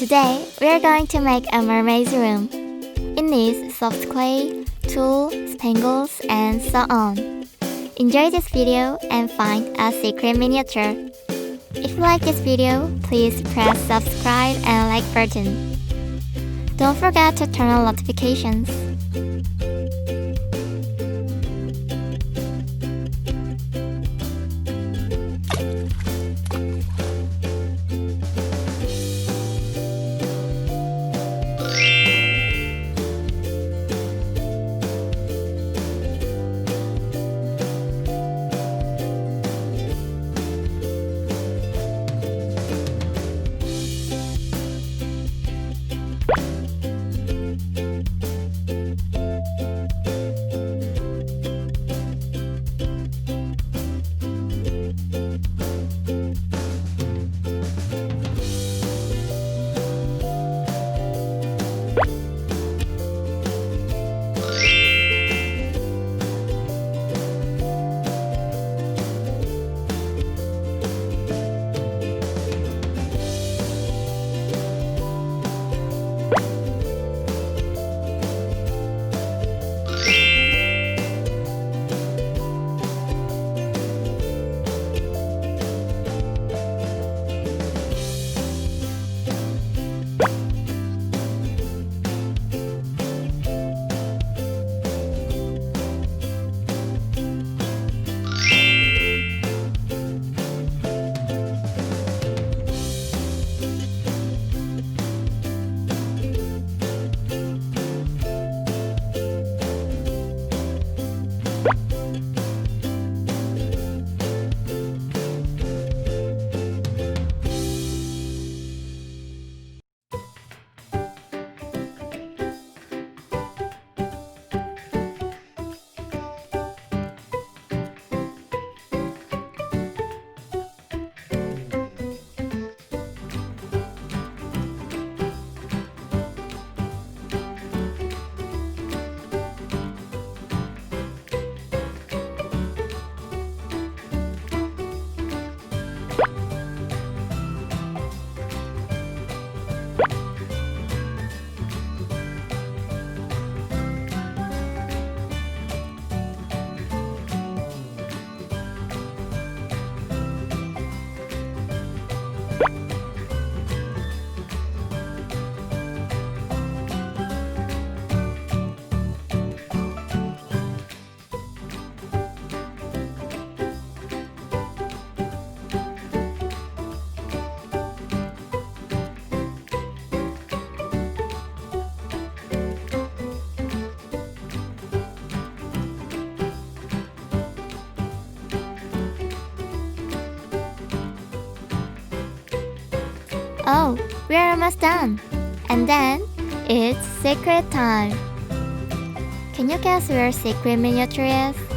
Today, we are going to make a mermaid's room. It needs soft clay, tulle, spangles, and so on. Enjoy this video and find a secret miniature. If you like this video, please press subscribe and like button. Don't forget to turn on notifications. Oh, we are almost done. And then, it's secret time. Can you guess where secret miniature is?